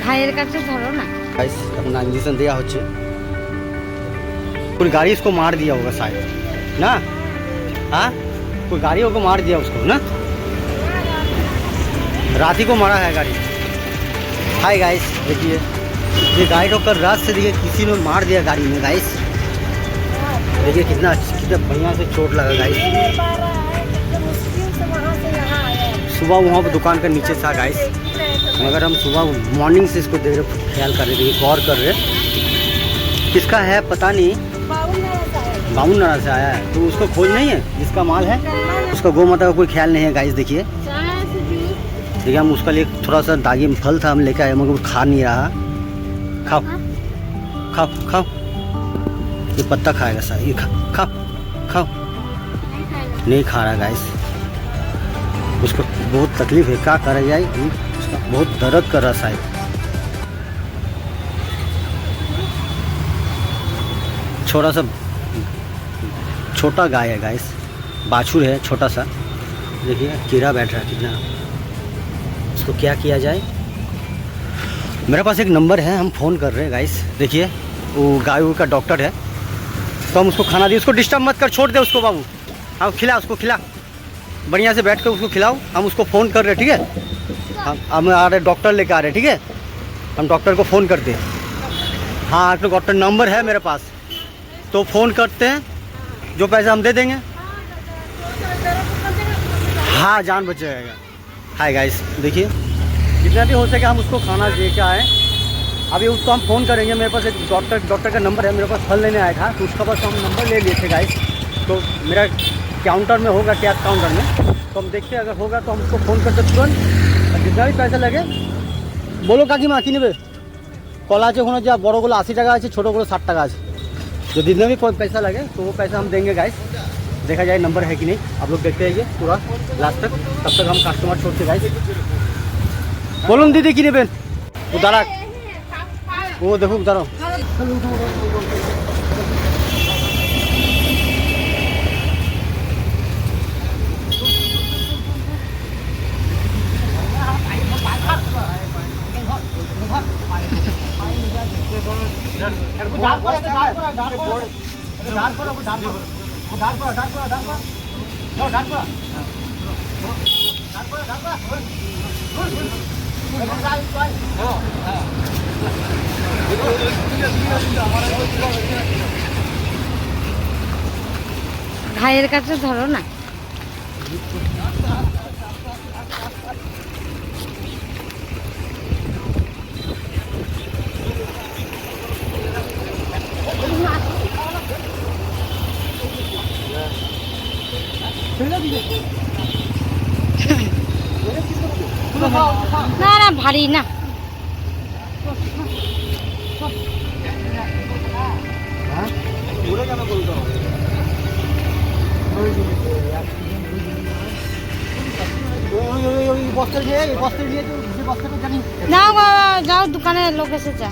ভাইয়ের কাছে ধরো না। गाइस अपना इंजेक्शन दिया होच्छे कोई गाड़ी इसको मार दिया होगा शायद ना। हाँ कोई गाड़ी को मार दिया उसको ना, रात ही को मारा है गाड़ी। हाय गाइस देखिए ये गाड़ी ठोकर रात से देखिए किसी ने मार दिया गाड़ी में। गाइस देखिए कितना बढ़िया से चोट लगा गाइस। सुबह वहाँ पर दुकान के नीचे था गाइस, मगर हम सुबह मॉर्निंग से इसको देख रहे, ख्याल कर रहे थे, गौर कर रहे। किसका है पता नहीं, बाउन नारा से आया है तो उसको खोज नहीं है, जिसका माल है उसका गौ माता का कोई ख्याल नहीं है। गाइस देखिए देखिए हम उसका लिए थोड़ा सा दागी में फल था, हम लेकर आए मगर खा नहीं रहा। खाओ खाओ खाओ, ये पत्ता खाएगा सर, ये खाओ खाओ, नहीं खा रहा गाइस। उसको बहुत तकलीफ है, क्या करा जाए, उसका बहुत दर्द कर रहा शायद। छोटा सा छोटा गाय है गाइस, बाछुर है छोटा सा। देखिए कीड़ा बैठ रहा है कितना, इसको क्या किया जाए। मेरे पास एक नंबर है, हम फ़ोन कर रहे हैं गाइस। देखिए वो गाय का डॉक्टर है तो हम उसको खाना दिए। उसको डिस्टर्ब मत कर, छोड़ दे उसको बाबू। हाँ खिला, उसको खिला, बढ़िया से बैठ कर उसको खिलाओ। हम उसको फ़ोन कर रहे हैं, ठीक है। हम आ रहे, डॉक्टर लेके आ रहे हैं, ठीक है। हम डॉक्टर को फ़ोन करते हैं। हाँ तो डॉक्टर नंबर है मेरे पास, तो फ़ोन करते हैं, जो पैसा हम दे देंगे। हाँ जान बच जाएगा। हाय गाइस देखिए जितना भी हो सके हम उसको खाना दे के आए। अभी उसको हम फ़ोन करेंगे। मेरे पास एक डॉक्टर का नंबर है, मेरे पास फल लेने आया था तो उसका पास हम नंबर ले लिए थे गाइस। तो मेरा काउंटर में होगा, कैश काउंटर में, तो हम देखते हैं अगर होगा तो हम उसको फ़ोन करते तुरंत। जितना भी पैसा लगे बोलो काकीमा कि नेবে কলা আছে ওখানে, যা বড়গুলো 80 টাকা আছে, ছোটোগুলো 60 টাকা আছে। जो जितना भी कोई पैसा लगे तो वो पैसा हम देंगे गाइस। देखा जाए नंबर है कि नहीं, आप लोग देखते रहिए पूरा लास्ट तक, तब तक हम कस्टमर छोड़ते गाइस। बोलून दीदी कि नेবেন, ও দাঁড়া, ও দেখুক দাঁড়াও। ভাইয়ের কাছে ধরো না। না না ভারী না। যাও যাও, দোকানে লোক এসেছে।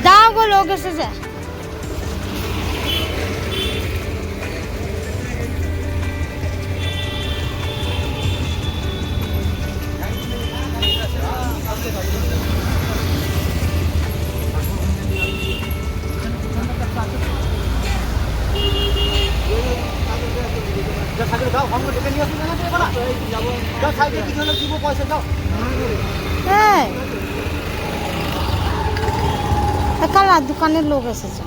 যাও গো, লোক এসেছে। কালা দোকানের লোক এসেছে।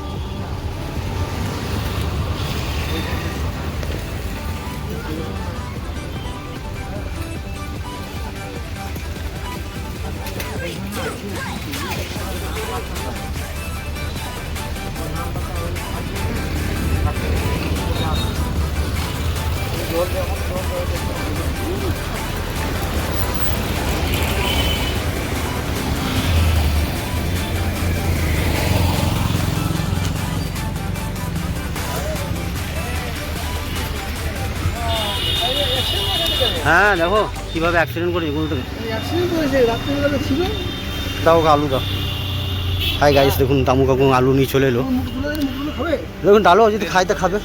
হ্যাঁ দেখো কীভাবে অ্যাক্সিডেন্ট করেছে বলতে দাও আলু দাও। হাই গাইস দেখুন তামু কাকু আলু নিয়ে চলে এলো। দেখুন ডালো যদি খাইতে খাবে,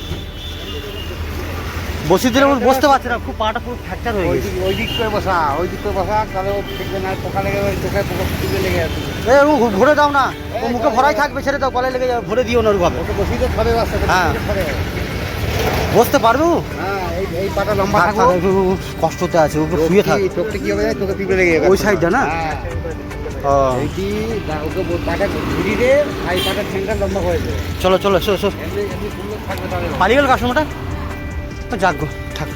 বসিয়ে দিলে বসতে পারছে না, খুব পাটা পুরো ফ্র্যাকচার হয়ে গেছে। ওই দিক করে বসা, তাহলে ও দেখবে না পোকা লেগে ওই চোখে পোকা টিপে লেগে যাচ্ছে। এরকম ভরে দাও না, ও মুখে ভরাই থাকবে, ছেড়ে দাও, গলায় লেগে যাবে, ভরে দিও না ওরভাবে। ওকে বসিয়ে দিয়ে ধরে বাচ্চা হ্যাঁ। বসতে পারবো? হ্যাঁ, এই পাটা লম্বা থাকো। কষ্টতে আছে, ও শুয়ে থাক। চোখটা কি হবে, চোখে টিপে লেগে যাবে ওই সাইডটা না? হ্যাঁ। এইটি ওকে পাটা ঘুরিয়ে দে, এই পাটা ঠেঙ্গা লম্বা করে দে। চলো চলো, এসো এসো। এমনি সুন্দর থাকবে তাহলে। পালিয়ে গেল কাস্টমারটা, যাক গো, থাক।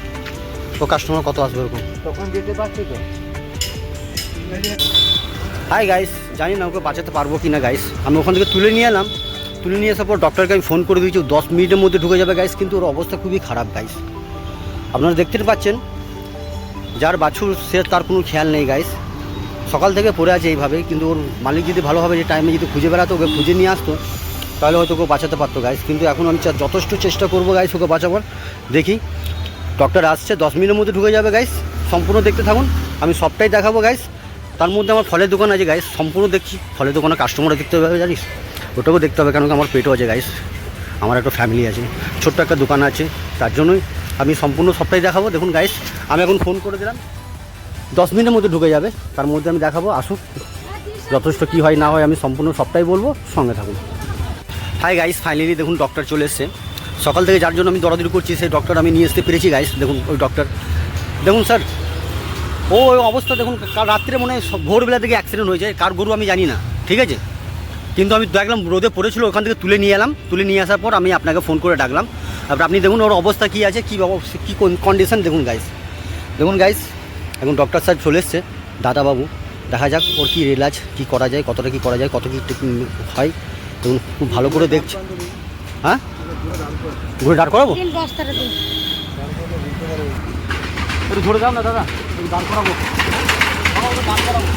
ও কাস্টমার কত আসবে ওরকম? তখন যেতে পারছি তো। হাই গাইস, জানি না ওকে বাঁচাতে পারবো কি না গাইস। আমি ওখান থেকে তুলে নিয়ে এলাম, তুলে নিয়ে আসার পর ডক্টরকে আমি ফোন করে দিয়েছি, 10 মিনিটের মধ্যে ঢুকে যাবে গাইস। কিন্তু ওর অবস্থা খুবই খারাপ গাইস, আপনারা দেখতে পাচ্ছেন। যার বাছুর সে তার কোনো খেয়াল নেই গাইস, সকাল থেকে পড়ে আছে এইভাবে। কিন্তু ওর মালিক যদি ভালোভাবে যে টাইমে যদি খুঁজে বেড়াতো, ওকে খুঁজে নিয়ে আসতো, তাহলে হয়তো ওকে বাঁচাতে পারতো গাইস। কিন্তু এখন আমি যথেষ্ট চেষ্টা করবো গাইস ওকে বাঁচাবার। দেখি, ডক্টর আসছে, 10 মিনিটের মধ্যে ঢুকে যাবে গাইস। সম্পূর্ণ দেখতে থাকুন, আমি সবটাই দেখাবো গাইস। তার মধ্যে আমার ফলের দোকান আছে গাইস, সম্পূর্ণ দেখছি। ফলের দোকানে কাস্টমারও দেখতে হবে জানিস, ওটাকেও দেখতে হবে, কারণ আমার পেটও আছে গাইস, আমার একটা ফ্যামিলি আছে, ছোট্ট একটা দোকান আছে, তার জন্যই আমি সম্পূর্ণ সবটাই দেখাবো। দেখুন গাইস, আমি এখন ফোন করে দিলাম, 10 মিনিটের মধ্যে ঢুকে যাবে। তার মধ্যে আমি দেখাবো, আসুক, যথেষ্ট কী হয় না হয় আমি সম্পূর্ণ সবটাই বলবো, সঙ্গে থাকুন। হাই গাইস, ফাইনালি দেখুন ডক্টর চলে এসছে। সকাল থেকে যার জন্য আমি দৌড়াদৌড়ি করছি, সেই ডক্টর আমি নিয়ে আসতে পেরেছি গাইস। দেখুন ওই ডক্টর, দেখুন স্যার, ওই অবস্থা দেখুন। কাল রাত্রে মনে হয় ভোরবেলা থেকে অ্যাক্সিডেন্ট হয়েছে, কার গরু আমি জানি না, ঠিক আছে। কিন্তু আমি দেখলাম রোদে পড়েছিল, ওখান থেকে তুলে নিয়ে এলাম, তুলে নিয়ে আসার পর আমি আপনাকে ফোন করে ডাকলাম। তারপর আপনি দেখুন ওর অবস্থা কী আছে, কী কন্ডিশন দেখুন গাইস। দেখুন গাইস, এখন ডক্টর সাহেব চলে এসছে, দাদাবাবু। দেখা যাক ওর কী ইলাজ, কী করা যায়, কতটা কী করা যায়, কত কী হয়। দেখুন খুব ভালো করে দেখছে। হ্যাঁ, ঘুরে দাঁড় করাবো, একটু ধরে যাও না দাদা, একটু দাঁড় করাবো, দাঁড় করাবো।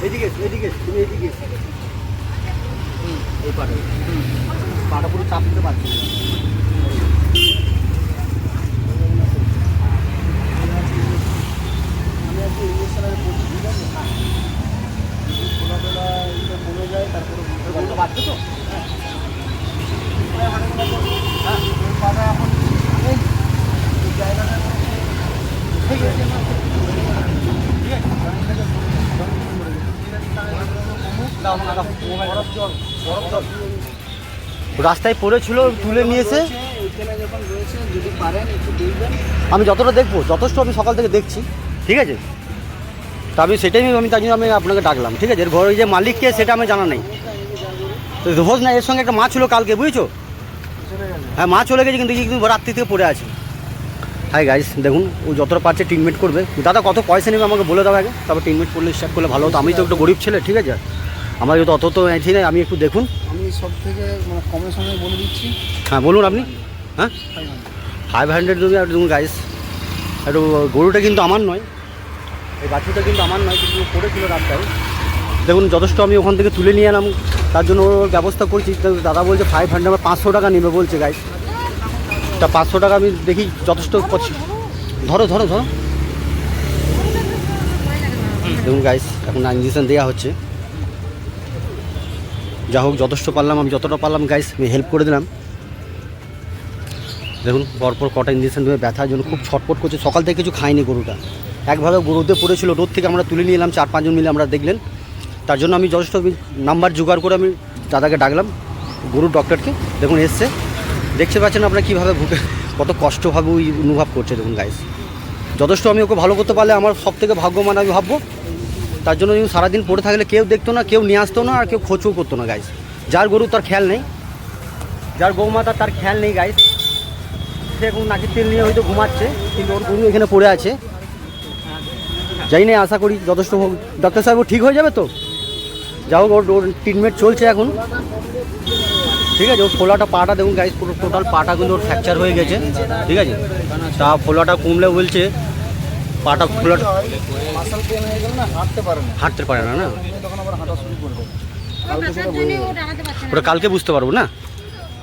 এদিকে এদিকে তুমি এদিকে, এই পাটা পুরো চাপ দিতে পারছি। আমি একটু ইঞ্জেকশনের করছি, ঠিক আছে। খোলাবেলা এটা কমে যায়, তারপরে বুঝতে পারছো তো। হ্যাঁ, পাটা এখন এই জায়গাটা ঠিক আছে, ঠিক আছে। রাস্তায় পড়েছিল, তুলে নিয়েছে। আমি যতটা দেখবো, যথেষ্ট আমি সকাল থেকে দেখছি, ঠিক আছে। তা আমি সেটাই আমি তার জন্য আমি আপনাকে ডাকলাম, ঠিক আছে। এর ঘরে যে মালিককে সেটা আমি জানা নেই, রোজ না, এর সঙ্গে একটা মা ছিল কালকে, বুঝছো। হ্যাঁ, মা চলে গেছে, কিন্তু রাত্রি থেকে পড়ে আছে। হাই গাইস, দেখুন ও যতটা পারছে ট্রিটমেন্ট করবে। দাদা কত পয়সা নেবে আমাকে বলে দাও আগে, তারপর ট্রিটমেন্ট করলে স্টার্ট করলে ভালো হতো। আমি তো একটু গরিব ছেলে, ঠিক আছে, আমার যদি অত তো ঠিক নেই। আমি একটু দেখুন, আমি সব থেকে মানে কমের সঙ্গে বলে দিচ্ছি। হ্যাঁ বলুন আপনি। হ্যাঁ, 500 যদি আর দেখুন গাইস, একটু গরুটা কিন্তু আমার নয়, এই বাছুরটা কিন্তু আমার নয়, কিন্তু পড়েছিল রাস্তায়। দেখুন যথেষ্ট আমি ওখান থেকে তুলে নিয়ে এলাম, তার জন্য ওর ব্যবস্থা করছি। দাদা বলছে 500 বা 500 টাকা নেবে বলছে গাইস। তা 500 টাকা আমি দেখি যথেষ্ট করছি। ধরো ধরো ধরো। দেখুন গাইস, এখন ইঞ্জেকশন দেওয়া হচ্ছে। যা হোক, যথেষ্ট পারলাম, আমি যতটা পারলাম গাইস আমি হেল্প করে দিলাম। দেখুন পরপর কটা ইঞ্জেকশন দেবে, ব্যথার জন্য খুব ছটপট করছে। সকাল থেকে কিছু খায়নি গরুটা, একভাবে রোদে পড়েছিল, রোদ থেকে আমরা তুলে নিয়ে এলাম 4-5 জন মিলে, আমরা দেখলেন। তার জন্য আমি যথেষ্ট নাম্বার জোগাড় করে আমি দাদাকে ডাকলাম, গরুর ডক্টরকে। দেখুন এসছে, দেখতে পাচ্ছেন আপনারা কীভাবে ভুকে কত কষ্টভাবে ওই অনুভব করছে। দেখুন গাইস, যথেষ্ট আমি ওকে ভালো করতে পারলে আমার সব থেকে ভাগ্যবান আমি ভাববো। তার জন্য সারাদিন পড়ে থাকলে কেউ দেখতো না, কেউ নিয়ে আসতো না, আর কেউ খোঁজও করতো না গাইস। যার গরু তার খেয়াল নেই, যার গৌমাতা তার খেয়াল নেই গাইস, সে এখন নাকের তেল নিয়ে হয়তো ঘুমাচ্ছে, কিন্তু ওর গরু এখানে পড়ে আছে। যাই না, আশা করি যথেষ্ট হোক। ডাক্তার সাহেব ঠিক হয়ে যাবে তো? যা হোক, ওর ট্রিটমেন্ট চলছে এখন, ঠিক আছে। ওর ফোলাটা পাটা দেখুন গাইস, পুরো টোটাল পাটা কিন্তু ওর ফ্র্যাকচার হয়ে গেছে, ঠিক আছে। তা ফোলাটা কমলে বলছে পাটা ফোলাটা হাঁটতে পারে না, না তখন আবার হাঁটা শুরু করবে। ওটা কালকে বুঝতে পারবো না।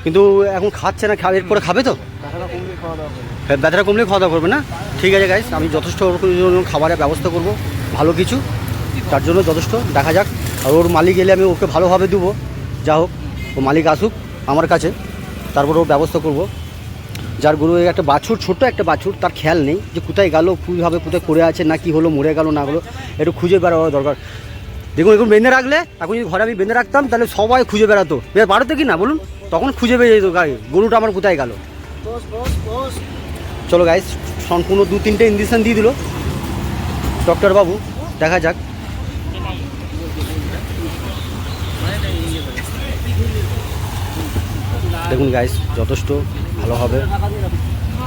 কিন্তু এখন খাচ্ছে না, এরপরে খাবে তো? টাকাটা কমলে খাওয়া দাওয়া করবে। ব্যথাটা কমলে খাওয়া দাওয়া করবে না? ঠিক আছে গাইস, আমি যথেষ্ট ওর জন্য খাবারের ব্যবস্থা করব ভালো কিছু, তার জন্য যথেষ্ট দেখা যাক। আর ওর মালিক এলে আমি ওকে ভালোভাবে দেবো, যা হোক ও মালিক আসুক আমার কাছে, তারপর ওর ব্যবস্থা করব। যার গরু একটা বাছুর, ছোট্ট একটা বাছুর, তার খেয়াল নেই যে কোথায় গেল, কীভাবে কোথায় পড়ে আছে, না কি হলো, মরে গেল না গেলো, একটু খুঁজে বেড়ানো দরকার। দেখুন এখন বেঁধে রাখলে, এখন যদি ঘরে আমি বেঁধে রাখতাম তাহলে সবাই খুঁজে বেড়াতো, বাড়াতো কি না বলুন, তখন খুঁজে বেরিয়ে যেত গাড়ি গরুটা আমার কোথায় গেল। চলো গাইস, সম্পূর্ণ 2-3টে ইঞ্জেকশন দিয়ে দিল ডক্টরবাবু, দেখা যাক। দেখুন গাইস, যথেষ্ট ভালো হবে।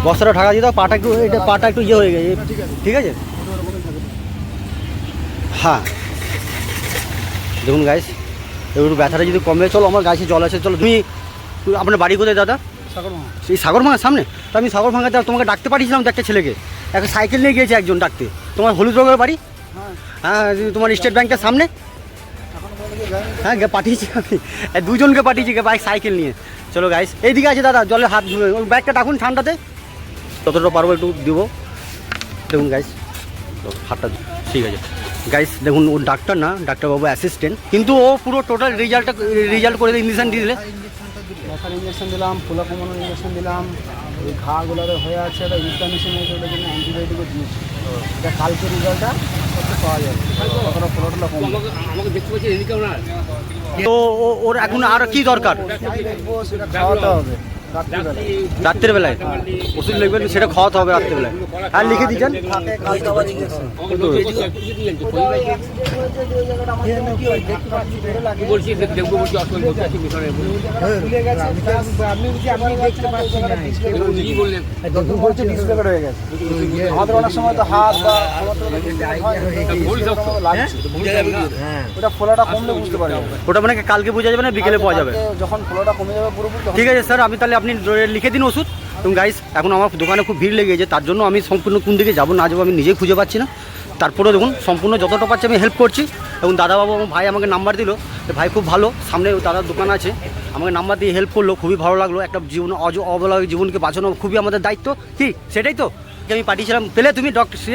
বস্তাটা ঢাকা দিয়ে দাও, পাটা একটু, এটা পাটা একটু ইয়ে হয়ে গেছে, ঠিক আছে? হ্যাঁ দেখুন গাইস, একটু ব্যথাটা যদি কমে, চলো আমার গাছে জল আছে, চলো। তুমি আপনার বাড়ি কোথায় দাদা? সেই সাগরভাঙার সামনে। তো আমি সাগরভাঙাতে তোমাকে ডাকতে পাঠিয়েছিলাম তো একটা ছেলেকে, একটা সাইকেল নিয়ে গিয়েছে একজন ডাকতে। তোমার হলুদ রঙের বাড়ি? হ্যাঁ, তোমার স্টেট ব্যাংকের সামনে। হ্যাঁ পাঠিয়েছি আমি, দুজনকে পাঠিয়েছি বাইক সাইকেল নিয়ে। চলো গাইস, এইদিকে আছে দাদা, জলে হাত ধুয়ে ওই ব্যাগটা ডাকুন ঠান্ডাতে, যতটা পারবো একটু দিব। দেখুন গাইস, হাতটা ঠিক আছে গাইস। দেখুন ও ডাক্তার না, ডাক্তারবাবু অ্যাসিস্ট্যান্ট, কিন্তু ও পুরো টোটাল রেজাল্ট করে ইঞ্জেকশন দিয়ে দিলে। ব্যথার ইঞ্জেকশন দিলাম, ফুলা কমানোর ইঞ্জেকশন দিলাম, ওই ঘাগুলো হয়ে আছে, একটা ইনফ্লামেশন হয়েছে, ওটার জন্য অ্যান্টিবায়োটিকও দিয়েছি। এটা কালকে রেজাল্টটা পাওয়া যাবে, কতটা ফোলাটোলা কম। আমাকে দেখতে পাচ্ছি এদিকে না, তো ওর এখন আর কি দরকার? দেখবো সেটা খাওয়াতে হবে রাত্রেবেলায় ওষুধ লিখবেন, সেটা খাওয়াতে হবে রাত্রেবেলায়। আর লিখে দিচ্ছেন আমাদের অনেক সময় তো হাত বা ওটা ফোলাটা কমলে বুঝতে পারবে। ওটা মানে কালকে বোঝা যাবে না, বিকেলে পাওয়া যাবে যখন ফোলাটা কমে যাবে পুরোপুরি। ঠিক আছে স্যার, আমি তাহলে আপনি লিখে দিন ওষুধ। এবং গাইস, এখন আমার দোকানে খুব ভিড় লেগে গেছে, তার জন্য আমি সম্পূর্ণ কোন দিকে যাবো না যাবো আমি নিজেই খুঁজে পাচ্ছি না। তারপরে দেখুন সম্পূর্ণ যতটা পাচ্ছি আমি হেল্প করছি। এবং দাদাবাবু আমার ভাই আমাকে নাম্বার দিল, ভাই খুব ভালো, সামনে দাদার দোকান আছে, আমাকে নাম্বার দিয়ে হেল্প করলো, খুবই ভালো লাগলো। একটা জীবন অবলা জীবনকে বাঁচানো খুবই আমাদের দায়িত্ব, কি সেটাই তো আমি পাঠিয়েছিলাম। পেলে তুমি ডক্টর সে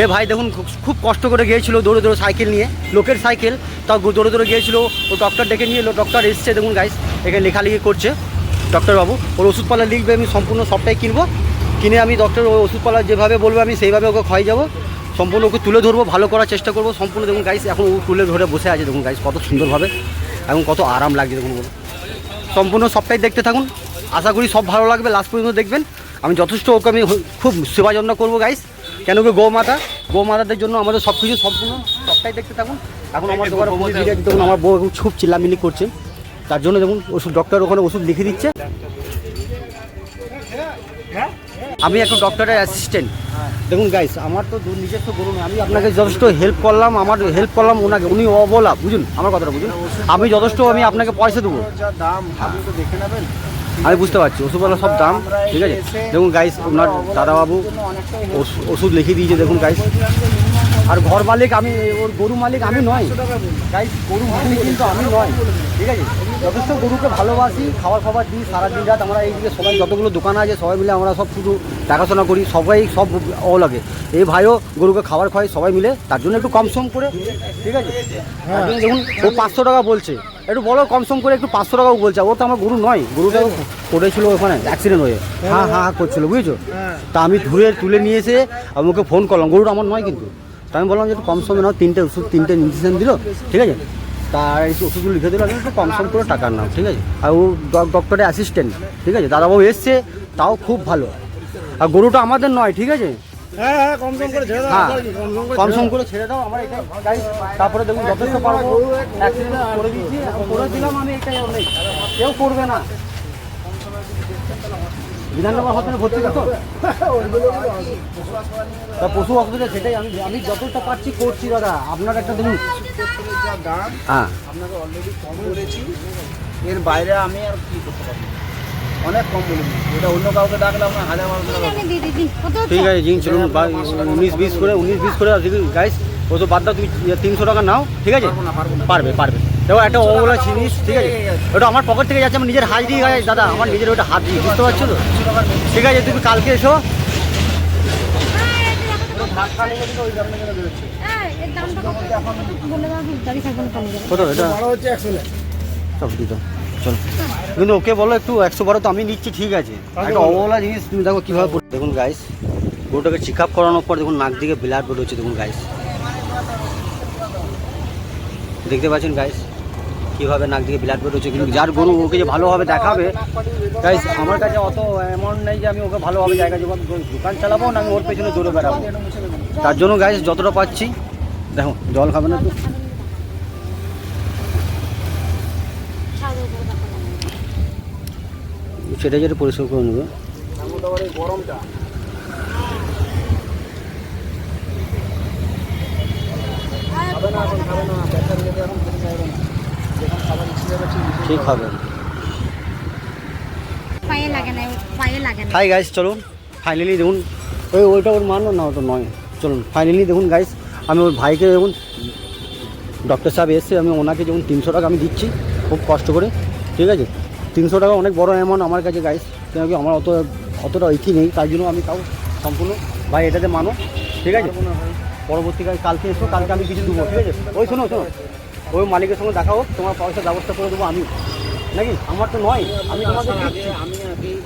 এ ভাই দেখুন খুব কষ্ট করে গিয়েছিল, দৌড়ে দৌড়ে সাইকেল নিয়ে, লোকের সাইকেল, তাও দৌড়ে দৌড়ে গিয়েছিল। ও ডক্টর ডেকে নিয়ে এলো, ডক্টর এসছে দেখুন গাইস, এখানে লেখালেখি করছে ডক্টরবাবু। ওর ওষুধপালা লিখবে, আমি সম্পূর্ণ সবটাই কিনবো, কিনে আমি ডক্টর ওই ওষুধপালা যেভাবে বলবো আমি সেইভাবে ওকে খাই যাবো, সম্পূর্ণ ওকে তুলে ধরবো, ভালো করার চেষ্টা করবো সম্পূর্ণ। দেখুন গাইস, এখন ও তুলে ধরে বসে আছে, দেখুন গাইস কত সুন্দরভাবে, এখন কত আরাম লাগছে দেখুন। বলুন সম্পূর্ণ সবটাই দেখতে থাকুন, আশা করি সব ভালো লাগবে, লাস্ট পর্যন্ত দেখবেন। আমি যথেষ্ট ওকে আমি খুব সেবা যত্ন করবো গাইস, কেন কি গৌমাতাদের জন্য আমাদের সব কিছু সম্পূর্ণ সবটাই দেখতে থাকুন। এখন আমার দোকানে দেখুন আমার বউ খুব চিল্লামিল্লি করছে, তার জন্য দেখুন ওষুধ ডক্টর ওখানে ওষুধ লিখে দিচ্ছে। আমি একটা ডক্টরের অ্যাসিস্ট্যান্ট। দেখুন গাইস, আমার তো নিজস্ব গরু নেই, আমি আপনাকে যথেষ্ট হেল্প করলাম, ওনাকে, উনি অবলা, বুঝুন আমার কথাটা বুঝুন। আমি যথেষ্ট আমি আপনাকে পয়সা দেবো, দেখে নেবেন। আমি বুঝতে পারছি ওষুধওয়ালা সব দাম, ঠিক আছে। দেখুন গাইস, ওনার দাদাবাবু ওষুধ লিখে দিয়েছে দেখুন গাইস। আর ঘর মালিক আমি, ওর গরু মালিক আমি নয় গাইস, গরু মালিক কিন্তু আমি নয়, ঠিক আছে। যথেষ্ট গরুকে ভালোবাসি, খাবার দিই সারাদিন রাত। আমরা এইদিকে সবাই যতগুলো দোকান আছে সবাই মিলে আমরা সব শুধু দেখাশোনা করি, সবাই সব ও লাগে। এই ভাইও গরুকে খাবার খায় সবাই মিলে, তার জন্য একটু কম সম করে, ঠিক আছে। দেখুন ও 500 টাকা বলছে, একটু বলো কম সম করে, একটু 500 টাকাও বলছে। ও তো আমার গরু নয়, গরুটা পড়েছিল ওখানে অ্যাক্সিডেন্ট হয়ে, হ্যাঁ করছিল বুঝেছো। তা আমি তুলে নিয়ে এসে আমি ওকে ফোন করলাম, গরুটা আমার নয় কিন্তু। তা আমি বললাম যে একটু কম সমে নাও, 3টে ওষুধ 3টে ইঞ্জেকশন দিল, ঠিক আছে। তার এই ওষুধগুলো লিখে দিল, আমি একটু কম সম করে টাকার নাও, ঠিক আছে। আর ও ডক্টরের অ্যাসিস্ট্যান্ট, ঠিক আছে। দাদাবাবু এসছে, তাও খুব ভালো। আর গরুটা আমাদের নয়, ঠিক আছে। হ্যাঁ কম করে ছেড়ে দাও, কম সম করে ছেড়ে দাও আমার এটা গাইস। তারপরে দেখুন যথেষ্ট পারবো, অ্যাক্সিডেন্ট করে দিচ্ছি, করে দিলাম আমি, এটাই নেই, কেউ করবে না। বিধাননগর হাসপাতালে ভর্তি করতো তা পশু হসপিটাল, সেটাই আমি যতটা পারছি করছি দাদা। আপনার একটা দেখুন দাম, হ্যাঁ আপনাকে অলরেডি কম করেছি, এর বাইরে আমি আর কি করতে পারবো, অনেক কম বলে দিচ্ছি। এটা অন্য কাউকে ডাকলে আপনার 1000-1200 টাকা। ঠিক আছে জিন চলুন, 19-20 করে গাইস, ও তো বাদ দাও, তুমি 300 টাকা নাও, ঠিক আছে। পারবে দেখো একটা ওগুলো জিনিস, ঠিক আছে, ওটা আমার পকেট থেকে যাচ্ছে, আমার নিজের হাত দিয়ে গায়ে দাদা, আমার নিজের ওটা হাত দিয়ে, বুঝতে পারছো তো? ঠিক আছে, তুমি কালকে এসো। ধাক্কা লেগে কিন্তু ওই দামটা কেন বেরোচ্ছে? এর দামটা কত বলে দাও, দাঁড়িয়ে থাকবেন কেন? কত এটা? বড় হচ্ছে 100 লাখ। সব দিত, চলো। কিন্তু ওকে বলো একটু 112 তো আমি নিচ্ছি, ঠিক আছে। একটা অবলা জিনিস তুমি দেখো কীভাবে। দেখুন গাইস, গরুটাকে চেক আপ করানোর পর দেখুন নাক দিকে ব্লাড বেরোচ্ছে, দেখুন গাইস, দেখতে পাচ্ছেন গাইস কীভাবে নাক দিকে ব্লাড বেরোচ্ছে। কিন্তু যার গরু ওকে যে ভালোভাবে দেখাবে গাইস, আমার কাছে অত অ্যামাউন্ট নেই যে আমি ওকে ভালোভাবে জায়গা জমা দোকান চালাবো না আমি ওর পেছনে দৌড়ে বেড়াবো। তার জন্য গাইস যতটা পাচ্ছি, দেখো জল খাবে না তো, সেটা যেটা পরিষ্কার করে নেবে। মোটামুটি গরমটা খাবে না, এখন খাবে না, ব্যাটারি লেগে এখন খেতে চাইবে না, যখন খাবার ইচ্ছে যাবে ঠিক হবে। পায়ে লাগে না, পায়ে লাগে না। হাই গাইস, চলুন ফাইনালি দেখুন, ওইটা ওর মানো না, ওটা নয়, চলুন ফাইনালি দেখুন গাইস, আমি ওর ভাইকে দেখুন, ডক্টর সাহেব এসছে, আমি ওনাকে যেমন 300 টাকা আমি দিচ্ছি খুব কষ্ট করে, ঠিক আছে। 300 টাকা অনেক বড় অ্যামাউন্ট আমার কাছে গাইস, কেন কি আমার অতটা ইথি নেই, তাই জন্য আমি তাও সম্পূর্ণ ভাই এটাতে মানো, ঠিক আছে। পরবর্তীকালে কালকে এসো, কালকে আমি কিছু দেবো, ঠিক আছে। ওই শোনো ওই মালিকের সঙ্গে দেখা হোক, তোমার পয়সার ব্যবস্থা করে দেবো আমি, নাকি আমার তো নয়, আমি তোমাকে দিচ্ছি।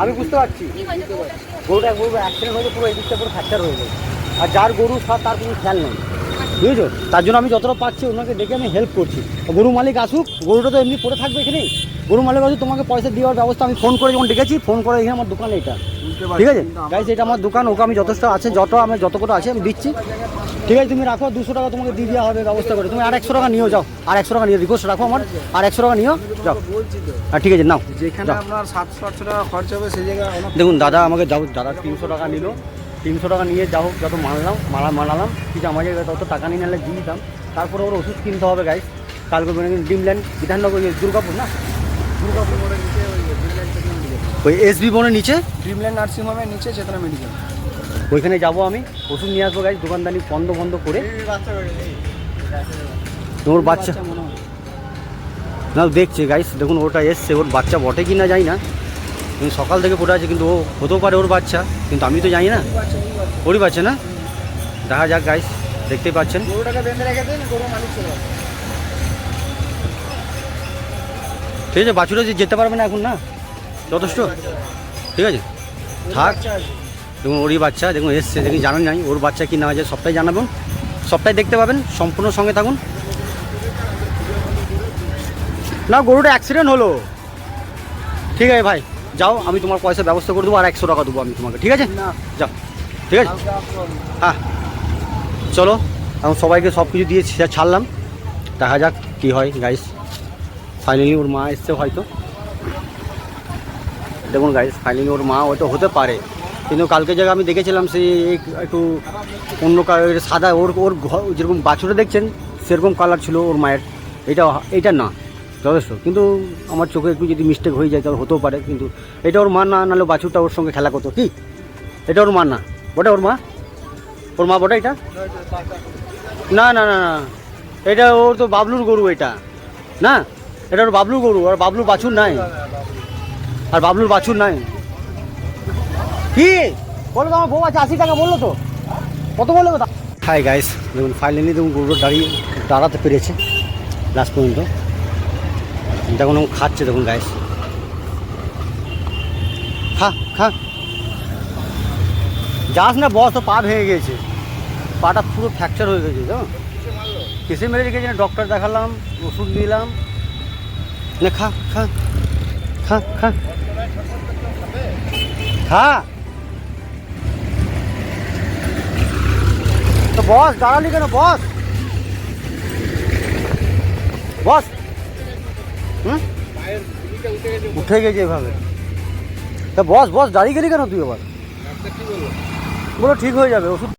আমি বুঝতে পারছি গরুটা অ্যাক্সিডেন্ট হয়েছে, পুরো এদিকটা পুরো ফ্র্যাকচার হয়ে গেছে, আর যার গরু সব তার কোনো খেয়াল নেই, বুঝেছো। তার জন্য আমি যতটা পাচ্ছি ওনাকে ডেকে আমি হেল্প করছি। গরু মালিক আসুক, গরুটা তো এমনি পড়ে থাকবে এখানে, গরু মালিক আসুক, তোমাকে পয়সা দেওয়ার ব্যবস্থা আমি ফোন করে যখন ডেকেছি, ফোন করে এখানে আমার দোকান এটা, ঠিক আছে গাইস, এটা আমার দোকান, ওকে আমি যথেষ্ট আছে, যত কটা আছে আমি দিচ্ছি, ঠিক আছে। তুমি রাখো, 200 টাকা তোমাকে দিয়ে দেওয়া হবে ব্যবস্থা করে, তুমি আর 100 টাকা নিয়েও যাও, আর 100 টাকা নিয়ে রিকোয়েস্ট রাখো আমার, আর 100 টাকা নিয়েও যাও, বলছি তো, আর ঠিক আছে নাও। যেখানে আপনার 700-800 টাকা খরচ হবে সেই জায়গায় দেখুন দাদা আমাকে যাও, দাদা 300 টাকা নিল, 300 টাকা নিয়ে যাও, যত মানালাম, ঠিক আছে, আমার জায়গায় তত টাকা নিয়ে নিলে দিয়ে দিতাম, তারপরে ওর ওষুধ কিনতে হবে গাইস, কালকে ডিমল্যান্ড বিধাননগর দুর্গাপুর না, দুর্গাপুর মোড়ের নিচে ওই ড্রিমল্যান্ড চেতনা মেডিকেল, ওই এসবি বনের নিচে, ড্রিমল্যান্ড নার্সিং হোমের নিচে চেতনা মেডিকেল, ওইখানে যাবো আমি, ওষুধ নিয়ে আসবো গাইস, দোকানদানি বন্ধ করে। ওর বাচ্চা মনে হয় না দেখছে গাইস, দেখুন ওটা এসছে, ওর বাচ্চা বটে কি না জানি না, কিন্তু সকাল থেকে পড়ে আছে, কিন্তু ও হতেও পারে ওর বাচ্চা, কিন্তু আমি তো জানি না ওরই বাচ্চা না, দেখা যাক গাইস, দেখতেই পাচ্ছেন। গরুটাকে বেঁধে রেখে দিন, গরু মালিক চলে যাবে। ঠিক আছে, বাছুরা যে যেতে পারবে না এখন না, যথেষ্ট, ঠিক আছে থাক। দেখুন ওরই বাচ্চা, দেখুন এসছে, দেখুন জানেন নাই ওর বাচ্চা কি না আছে, সবটাই জানাবেন, সবটাই দেখতে পাবেন, সম্পূর্ণ সঙ্গে থাকুন। না গরুটা অ্যাক্সিডেন্ট হলো, ঠিক আছে ভাই যাও, আমি তোমার পয়সা ব্যবস্থা করে দেবো, আর 100 টাকা দেবো আমি তোমাকে, ঠিক আছে, যাও, ঠিক আছে। হ্যাঁ চলো, এখন সবাইকে সব কিছু দিয়ে ছাড়লাম, দেখা যাক কী হয় গাইস। ফাইনালি ওর মা এসছে হয়তো, দেখুন গাইস, ফাইনালি ওর মা হয়তো হতে পারে, কিন্তু কালকে জায়গা আমি দেখেছিলাম সে একটু অন্য কালারের সাদা, ওর যেরকম বাছুরে দেখছেন সেরকম কালার ছিল ওর মায়ের, এইটা না যথেষ্ট, কিন্তু আমার চোখে একটু যদি মিস্টেক হয়ে যায় তাহলে হতেও পারে, কিন্তু এটা ওর মা না, নাহলে বাছুরটা ওর সঙ্গে খেলা করতো, কি এটা ওর মা না, বটে ওর মা বটে এটা, না না না না, এটা ওর তো বাবলুর গরু, এটা না, এটা ওর বাবলুর গরু, আর বাবলুর বাছুর নাই, আর বাবলুর বাছুর নাই। কি বলো তো, আমার বউ আছে 80 টাকা বললো তো, কত বললো কথা। হাই গাইস, দেখুন ফাইনালি দেখুন গরুটা দাঁড়াতে পেরেছে লাস্ট পর্যন্ত, দেখুন ও খাচ্ছে, দেখুন গাইস, খা যাস না বস, তো পা ভেঙে গেছে, পাটা পুরো ফ্র্যাকচার হয়ে গেছে, তো কেসে মেরে রেখেছে না, ডক্টর দেখালাম, ওষুধ দিলাম, না খা তো বস দাঁড়ালি কেন বস উঠে গেছে এভাবে, তা বস দাঁড়িয়ে গেলি কেন তুই আবার, বলো ঠিক হয়ে যাবে ওষুধ।